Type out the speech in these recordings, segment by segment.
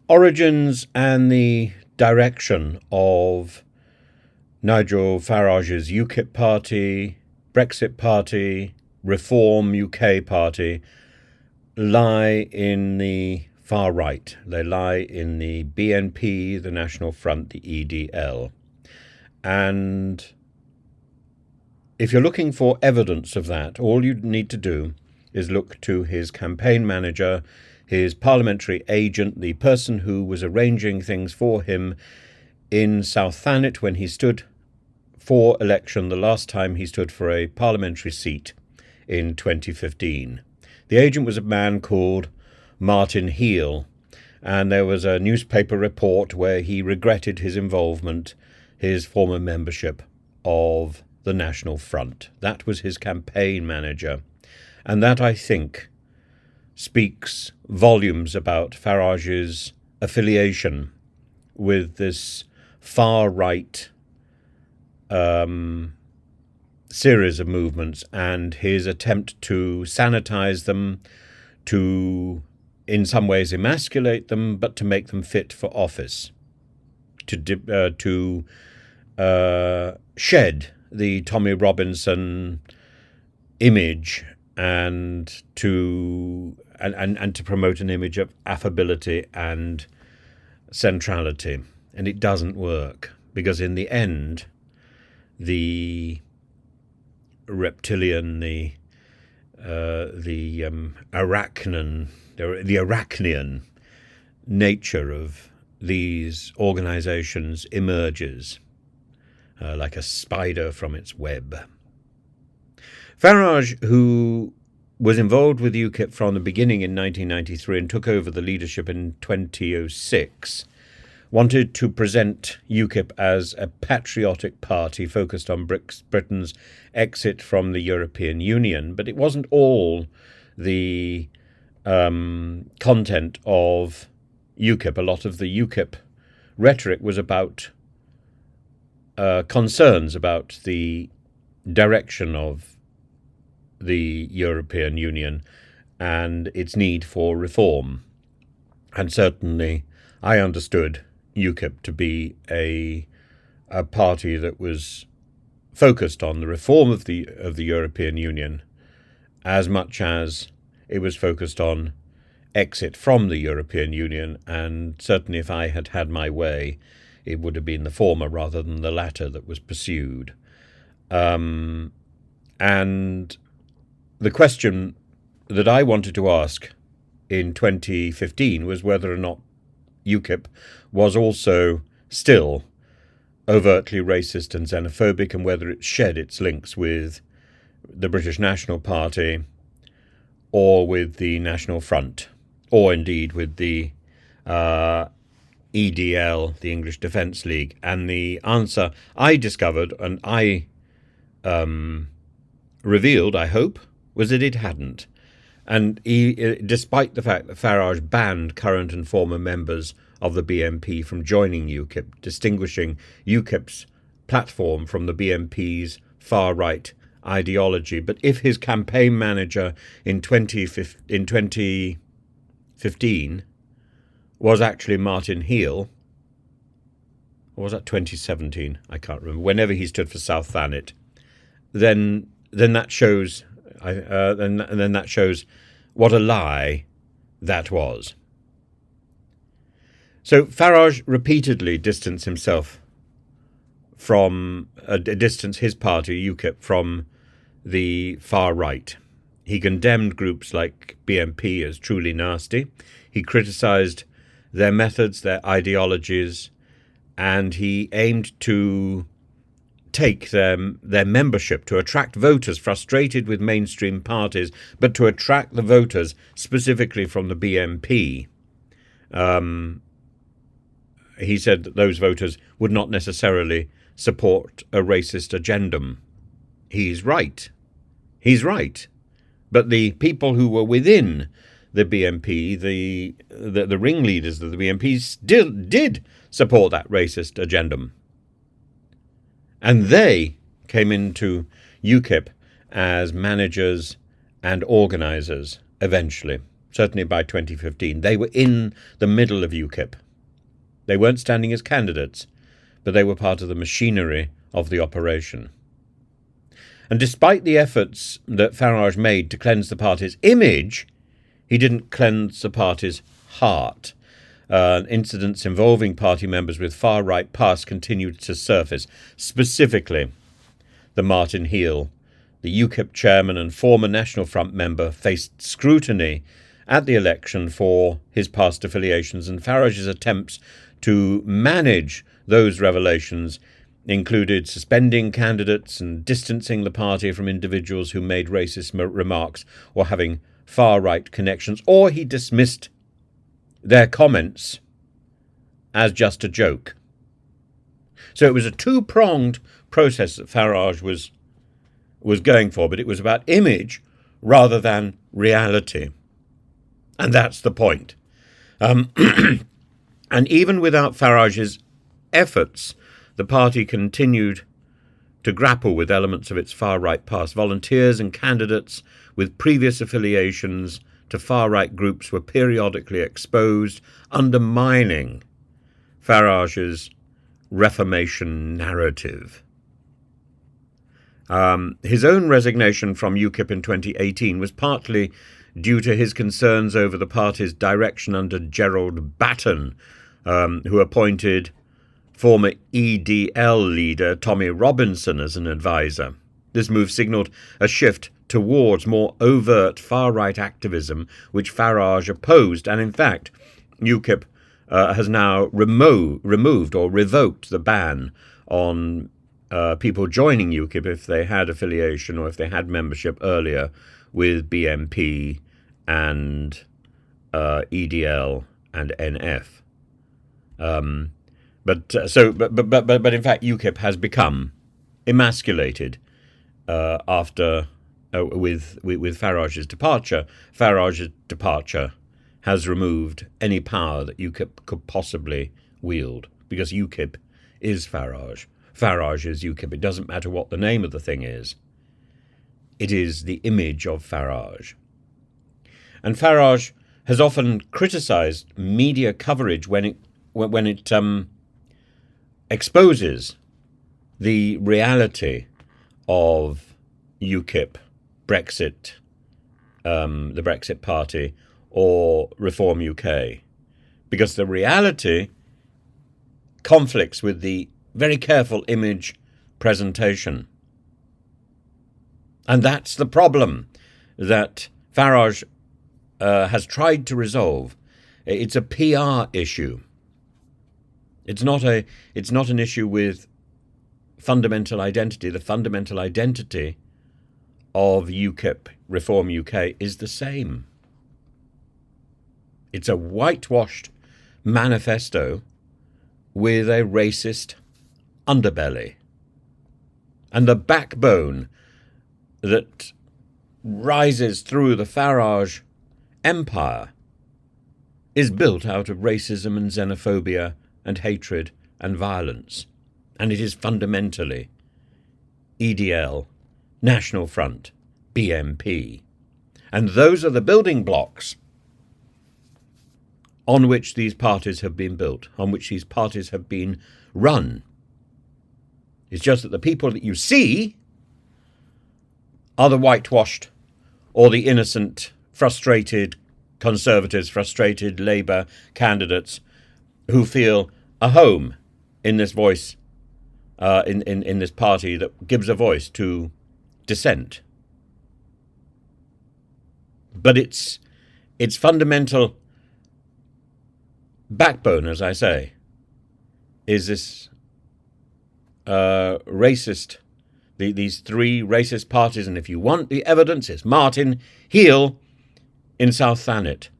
origins and the direction of Nigel Farage's UKIP party, Brexit party, Reform UK party lie in the far right. They lie in the BNP, the National Front, the EDL. And if you're looking for evidence of that, all you need to do is look to his campaign manager, his parliamentary agent, the person who was arranging things for him in South Thanet when he stood for election the last time he stood for a parliamentary seat in 2015. The agent was a man called Martin Heal, and there was a newspaper report where he regretted his involvement, his former membership of the National Front. That was his campaign manager. And that, I think, speaks volumes about Farage's affiliation with this far-right series of movements and his attempt to sanitize them, to in some ways emasculate them, but to make them fit for office, to shed the Tommy Robinson image and to promote an image of affability and centrality. And it doesn't work, because in the end, the reptilian, the Arachnean nature of these organizations emerges like a spider from its web. Farage, who was involved with UKIP from the beginning in 1993 and took over the leadership in 2006, wanted to present UKIP as a patriotic party focused on Britain's exit from the European Union. But it wasn't all the content of UKIP. A lot of the UKIP rhetoric was about concerns about the direction of the European Union and its need for reform. And certainly I understood UKIP to be a party that was focused on the reform of the European Union as much as it was focused on exit from the European Union. And certainly if I had had my way, it would have been the former rather than the latter that was pursued. And the question that I wanted to ask in 2015 was whether or not UKIP was also still overtly racist and xenophobic, and whether it shed its links with the British National Party or with the National Front, or indeed with the EDL, the English Defence League. And the answer I discovered, and I revealed, I hope, was that it hadn't. And despite the fact that Farage banned current and former members of the BNP from joining UKIP, distinguishing UKIP's platform from the BNP's far-right ideology. But if his campaign manager in 2015 was actually Martin Heal, or was that 2017? I can't remember. Whenever he stood for South Thanet, then that shows. Then that shows what a lie that was. So Farage repeatedly distanced himself from his party UKIP from the far right. He condemned groups like BNP as truly nasty. He criticised their methods, their ideologies, and he aimed to take their membership, to attract voters frustrated with mainstream parties, but to attract the voters specifically from the BNP. He said that those voters would not necessarily support a racist agendum. He's right. He's right. But the people who were within the BNP, the ringleaders of the BNP, still did support that racist agendum. And they came into UKIP as managers and organisers eventually. certainly by 2015. They were in the middle of UKIP. They weren't standing as candidates, but they were part of the machinery of the operation. And despite the efforts that Farage made to cleanse the party's image, he didn't cleanse the party's heart. Incidents involving party members with far-right past continued to surface, specifically the Martin Heal. The UKIP chairman and former National Front member faced scrutiny at the election for his past affiliations, and Farage's attempts to manage those revelations included suspending candidates and distancing the party from individuals who made racist remarks or having far-right connections, or he dismissed their comments as just a joke. So it was a two-pronged process that Farage was going for, but it was about image rather than reality. And that's the point. And even without Farage's efforts, the party continued to grapple with elements of its far-right past. Volunteers and candidates with previous affiliations to far-right groups were periodically exposed, undermining Farage's Reformation narrative. His own resignation from UKIP in 2018 was partly due to his concerns over the party's direction under Gerald Batten, who appointed former EDL leader Tommy Robinson as an advisor. This move signalled a shift towards more overt far-right activism, which Farage opposed, and in fact, UKIP has now removed or revoked the ban on people joining UKIP if they had affiliation or if they had membership earlier with BNP and EDL and NF. But in fact, UKIP has become emasculated after with Farage's departure. Farage's departure has removed any power that UKIP could possibly wield, because UKIP is Farage. Farage is UKIP. It doesn't matter what the name of the thing is. It is the image of Farage. And Farage has often criticised media coverage when it exposes the reality of UKIP, Brexit, the Brexit Party, or Reform UK, because the reality conflicts with the very careful image presentation. And that's the problem that Farage has tried to resolve. It's a PR issue. It's not an issue with fundamental identity. The fundamental identity of UKIP, Reform UK, is the same. It's a whitewashed manifesto with a racist underbelly. And the backbone that rises through the Farage empire is built out of racism and xenophobia and hatred and violence. And it is fundamentally EDL, National Front, BNP. And those are the building blocks on which these parties have been built, on which these parties have been run. It's just that the people that you see are the whitewashed or the innocent, frustrated Conservatives, frustrated Labour candidates who feel a home in this voice, in this party that gives a voice to dissent. But its fundamental backbone, as I say, is this racist, these three racist parties. And if you want the evidence, it's Martin Heal in South Thanet.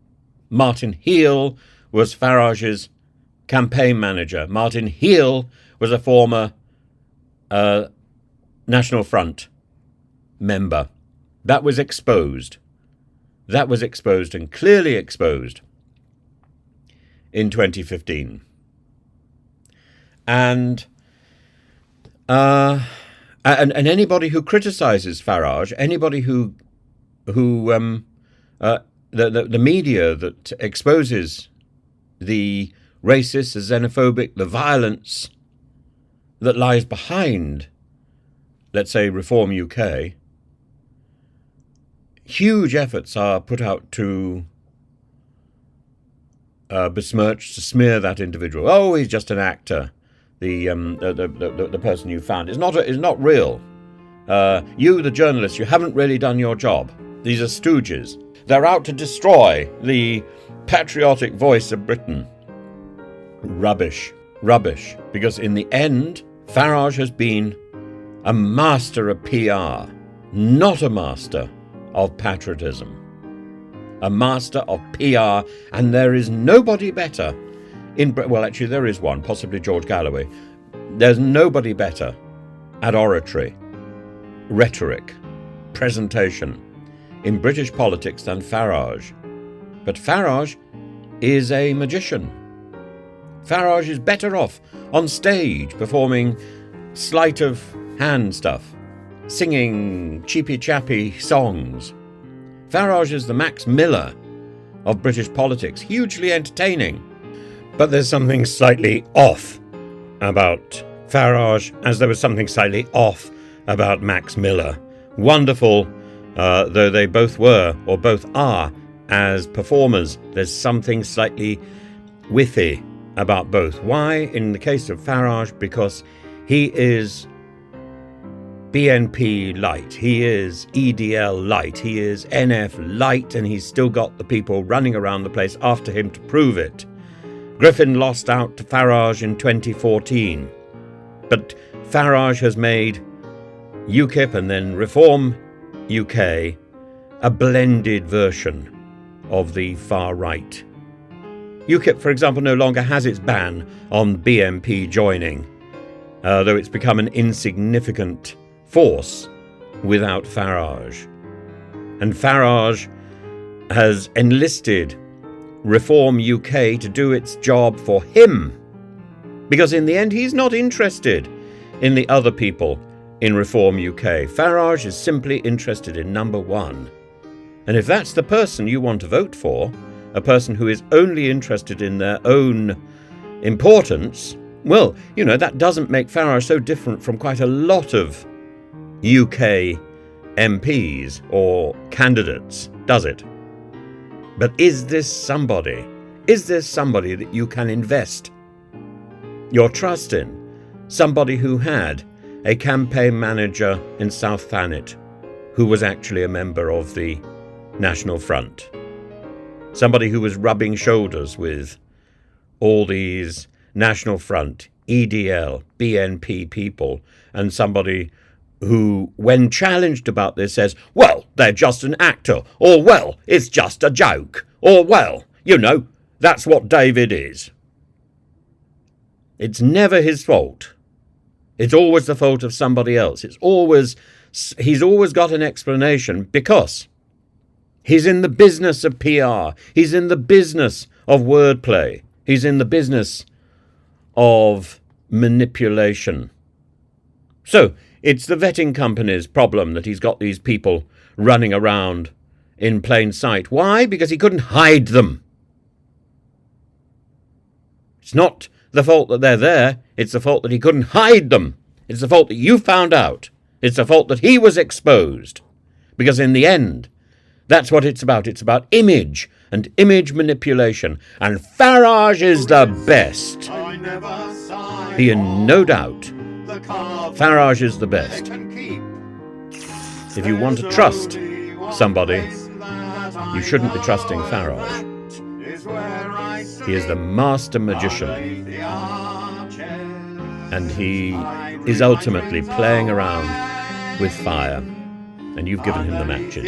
Martin Heal was Farage's campaign manager. Martin Heal was a former National Front member. That was exposed. That was exposed and clearly exposed in 2015. And anybody who criticizes Farage, anybody who the media that exposes the racist, the xenophobic, the violence that lies behind, let's say, Reform UK, huge efforts are put out to besmirch, to smear that individual. Oh, he's just an actor. The person you found is not real. You, the journalist, you haven't really done your job. These are stooges. They're out to destroy the patriotic voice of Britain. Rubbish. Rubbish. Because in the end, Farage has been a master of PR, not a master of patriotism. A master of PR, and there is nobody better well, actually, there is one, possibly George Galloway. There's nobody better at oratory, rhetoric, presentation in British politics than Farage. But Farage is a magician. Farage is better off on stage performing sleight of hand stuff, singing cheapy-chappy songs. Farage is the Max Miller of British politics, hugely entertaining. But there's something slightly off about Farage, as there was something slightly off about Max Miller. Wonderful, though they both were, or both are, as performers, there's something slightly whiffy about both. Why? In the case of Farage, because he is BNP light, he is EDL light, he is NF light, and he's still got the people running around the place after him to prove it. Griffin lost out to Farage in 2014, but Farage has made UKIP and then Reform UK a blended version of the far right. UKIP, for example, no longer has its ban on BNP joining, though it's become an insignificant force without Farage. And Farage has enlisted Reform UK to do its job for him, because in the end he's not interested in the other people in Reform UK. Farage is simply interested in number one. And if that's the person you want to vote for, a person who is only interested in their own importance, well, that doesn't make Farage so different from quite a lot of UK MPs or candidates, does it? But is this somebody that you can invest your trust in? Somebody who had a campaign manager in South Thanet who was actually a member of the National Front. Somebody who was rubbing shoulders with all these National Front, EDL, BNP people, and somebody who, when challenged about this, says, well, they're just an actor, or, well, it's just a joke, or, well, that's what David is. It's never his fault. It's always the fault of somebody else. He's always got an explanation, because he's in the business of PR. He's in the business of wordplay. He's in the business of manipulation. So, it's the vetting company's problem that he's got these people running around in plain sight. Why? Because he couldn't hide them. It's not the fault that they're there. It's the fault that he couldn't hide them. It's the fault that you found out. It's the fault that he was exposed. Because in the end, that's what it's about. It's about image and image manipulation. And Farage is the best. Be in no doubt. Farage is the best. If you want to trust somebody, you shouldn't be trusting Farage. He is the master magician, and he is ultimately playing around with fire, and you've given him the matches.